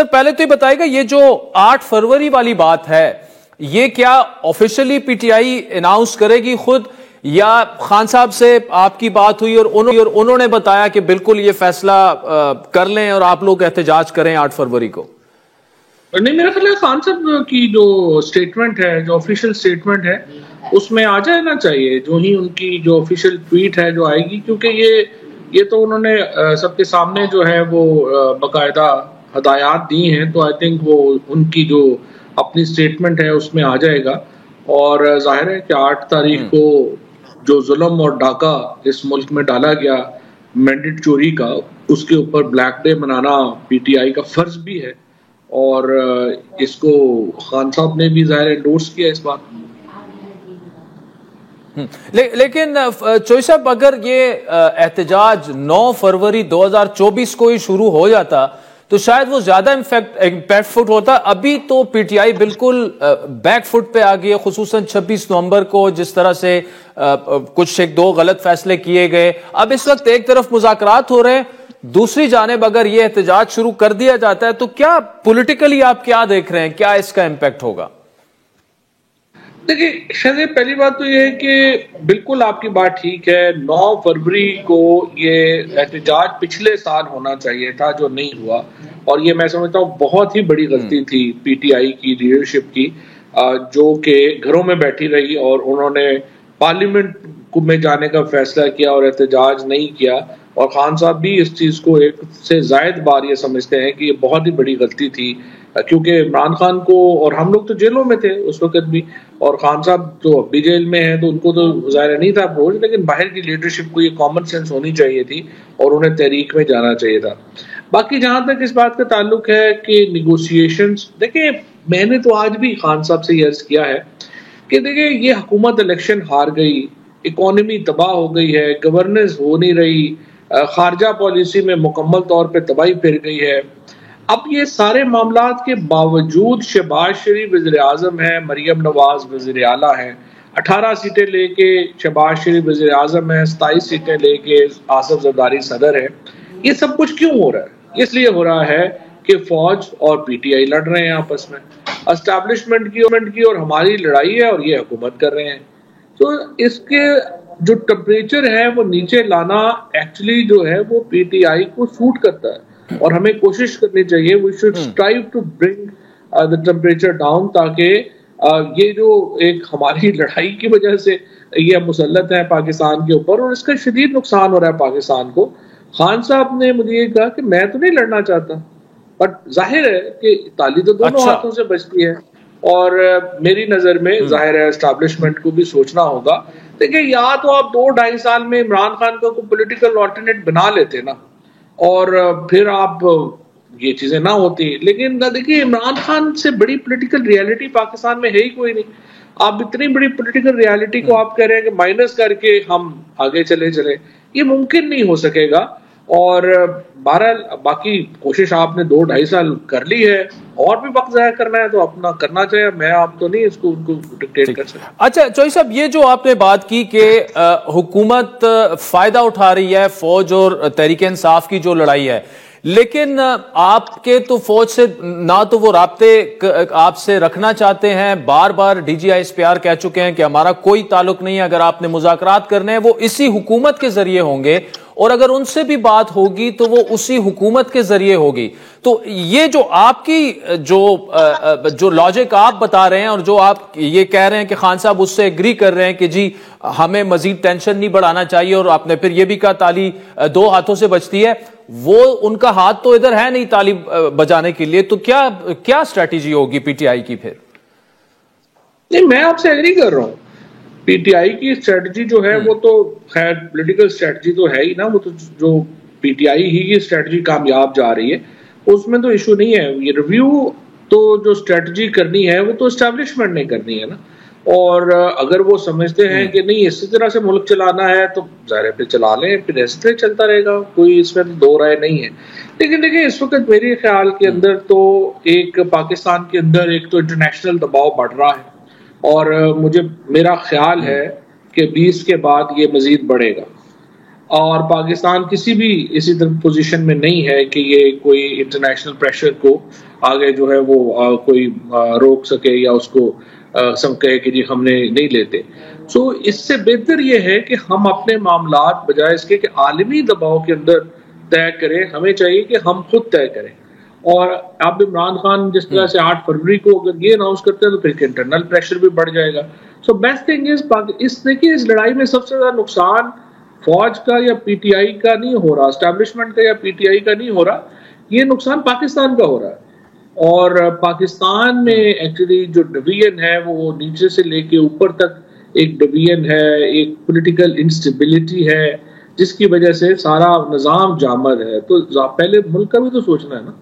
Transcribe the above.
पहले तो ये बताएगा, ये जो 8 फरवरी वाली बात है, ये क्या ऑफिशियली पीटीआई अनाउंस करेगी खुद, या खान साहब से आपकी बात हुई और उन्होंने बताया कि बिल्कुल ये फैसला कर लें और आप लोग एहतजाज करें 8 फरवरी को? नहीं, मेरा ख्याल है खान साहब की जो स्टेटमेंट है, जो ऑफिशियल स्टेटमेंट है, उसमें आ जाना चाहिए जो ही उनकी जो ऑफिशियल ट्वीट है जो आएगी, क्योंकि ये तो उन्होंने सबके सामने जो है वो बाकायदा हदायत दी हैं, तो आई थिंक वो उनकी जो अपनी स्टेटमेंट है उसमें आ जाएगा। और जाहिर है कि 8 तारीख को जो जुल्म और डाका इस मुल्क में डाला गया मैंडेट चोरी का, उसके ऊपर ब्लैक डे मनाना पीटीआई का फर्ज भी है, और इसको खान साहब ने भी जाहिर एंडोर्स किया इस बात। लेकिन चोई साहब, अगर ये एहतजाज 9 फरवरी 2024 को ही शुरू हो जाता तो शायद वो ज्यादा इम्पैक्टफुल होता। अभी तो पीटीआई बिल्कुल बैकफुट पे आ गई है, खुसूसन 26 नवंबर को जिस तरह से कुछ 1-2 गलत फैसले किए गए। अब इस वक्त एक तरफ मुज़ाकरात हो रहे हैं, दूसरी जानिब अगर ये एहतजाज शुरू कर दिया जाता है तो क्या पॉलिटिकली आप क्या देख रहे हैं, क्या इसका इम्पैक्ट होगा? देखिए शायद पहली बात तो ये है कि बिल्कुल आपकी बात ठीक है, 9 फरवरी को ये एहतजाज पिछले साल होना चाहिए था जो नहीं हुआ, और ये मैं समझता हूँ बहुत ही बड़ी गलती थी पीटीआई की लीडरशिप की, जो कि घरों में बैठी रही और उन्होंने पार्लियामेंट में जाने का फैसला किया और एहतजाज नहीं किया। और खान साहब भी इस चीज़ को एक से जायद बार ये समझते हैं कि ये बहुत ही बड़ी गलती थी, क्योंकि इमरान खान को, और हम लोग तो जेलों में थे उस वक्त भी, और खान साहब तो अब भी जेल में हैं, तो उनको तो ज़ाहिर नहीं था अप्रोच, लेकिन बाहर की लीडरशिप को ये कॉमन सेंस होनी चाहिए थी और उन्हें तहरीक में जाना चाहिए था। बाकी जहाँ तक इस बात का ताल्लुक है कि निगोशिएशंस, देखिए मैंने तो आज भी खान साहब से अर्ज किया है कि देखिए ये हुकूमत इलेक्शन हार गई, इकोनॉमी तबाह हो गई है, गवर्नेंस हो नहीं रही, खारजा पॉलिसी में मुकम्मल तौर पे तबाही फिर गई है। अब ये सारे मामलात के बावजूद शहबाज शरीफ वज़ीर आज़म है, मरियम नवाज वज़ीर आला है, 18 सीटें लेके शहबाज शरीफ वज़ीर आज़म है, 27 सीटें लेके आसिफ ज़रदारी सदर है। ये सब कुछ क्यों हो रहा है? इसलिए हो रहा है कि फौज और पीटीआई लड़ रहे हैं आपस में, एस्टैब्लिशमेंट की और हमारी लड़ाई है, और ये हुकूमत कर रहे हैं। तो इसके जो टेम्परेचर है वो नीचे लाना एक्चुअली जो है वो पीटीआई को सूट करता है, और हमें कोशिश करनी चाहिए, we should strive to bring the temperature down, ताकि ये जो एक हमारी लड़ाई की वजह से ये मुसल्लत है पाकिस्तान के ऊपर और इसका शदीद नुकसान हो रहा है पाकिस्तान को। खान साहब ने मुझे ये कहा कि मैं तो नहीं लड़ना चाहता, बट जाहिर है कि ताली तो दोनों हाथों से बचती है, और मेरी नजर में जाहिर है एस्टैब्लिशमेंट को भी सोचना होगा। देखिए या तो आप 2-2.5 साल में इमरान खान को पॉलिटिकल ऑल्टरनेट बना लेते ना, और फिर आप ये चीजें ना होती, लेकिन देखिए इमरान खान से बड़ी पॉलिटिकल रियलिटी पाकिस्तान में है ही कोई नहीं। आप इतनी बड़ी पॉलिटिकल रियलिटी को आप कह रहे हैं कि माइनस करके हम आगे चले, ये मुमकिन नहीं हो सकेगा। और बहरहाल बाकी कोशिश आपने 2-2.5 साल कर ली है, और भी वक्त जाया करना है तो अपना करना चाहिए, मैं आप तो नहीं इसको उनको डिक्टेट कर सकते। अच्छा चोई साहब, ये जो आपने बात की कि हुकूमत फायदा उठा रही है फौज और तहरीक इंसाफ की जो लड़ाई है, लेकिन आपके तो फौज से ना तो वो राब्ते आपसे रखना चाहते हैं, बार बार DGISPR कह चुके हैं कि हमारा कोई ताल्लुक नहीं है, अगर आपने मुज़ाकरात करने हैं वो इसी हुकूमत के जरिए होंगे, और अगर उनसे भी बात होगी तो वो उसी हुकूमत के जरिए होगी। तो ये जो आपकी जो लॉजिक आप बता रहे हैं और जो आप ये कह रहे हैं कि खान साहब उससे एग्री कर रहे हैं कि जी हमें मजीद टेंशन नहीं बढ़ाना चाहिए, और आपने फिर ये भी कहा ताली 2 हाथों से बचती है, वो उनका हाथ तो इधर है नहीं ताली बजाने के लिए, तो क्या स्ट्रेटेजी होगी पीटीआई की फिर? नहीं, मैं आपसे एग्री कर रहा हूँ। पीटीआई की स्ट्रेटजी जो है वो तो खैर पॉलिटिकल स्ट्रेटजी तो है ही ना, वो तो जो पीटीआई ही की स्ट्रेटजी कामयाब जा रही है उसमें तो इशू नहीं है। ये रिव्यू तो जो स्ट्रेटजी करनी है वो तो एस्टैब्लिशमेंट ने करनी है ना, और अगर वो समझते हैं कि नहीं इसी तरह से मुल्क चलाना है तो ज़ाहिर पे चला लें, फिर ऐसे तरह चलता रहेगा, कोई इसमें तो दो राय नहीं है। लेकिन देखिए इस वक्त मेरे ख्याल के अंदर तो एक पाकिस्तान के अंदर एक तो इंटरनेशनल दबाव बढ़ रहा है, और मेरा ख्याल है कि 20 के बाद ये मजीद बढ़ेगा। और पाकिस्तान किसी भी इसी तरह पोजीशन में नहीं है कि ये कोई इंटरनेशनल प्रेशर को आगे जो है वो कोई रोक सके या उसको सब कहे कि जी हमने नहीं लेते। सो इससे बेहतर ये है कि हम अपने मामलात बजाय इसके कि आलमी दबाव के अंदर तय करें, हमें चाहिए कि हम खुद तय करें। और अब इमरान खान जिस तरह से 8 फरवरी को अगर ये अनाउंस करते हैं तो फिर इंटरनल प्रेशर भी बढ़ जाएगा। सो बेस्ट थिंग इज इस लड़ाई में सबसे ज्यादा नुकसान फौज का या पीटीआई का नहीं हो रहा, एस्टैब्लिशमेंट का या पीटीआई का नहीं हो रहा, ये नुकसान पाकिस्तान का हो रहा है। और पाकिस्तान में एक्चुअली जो डिवीजन है वो नीचे से लेके ऊपर तक एक डिवीजन है, एक पॉलिटिकल इंस्टेबिलिटी है जिसकी वजह से सारा निजाम जामद है। तो पहले मुल्क का भी तो सोचना है ना।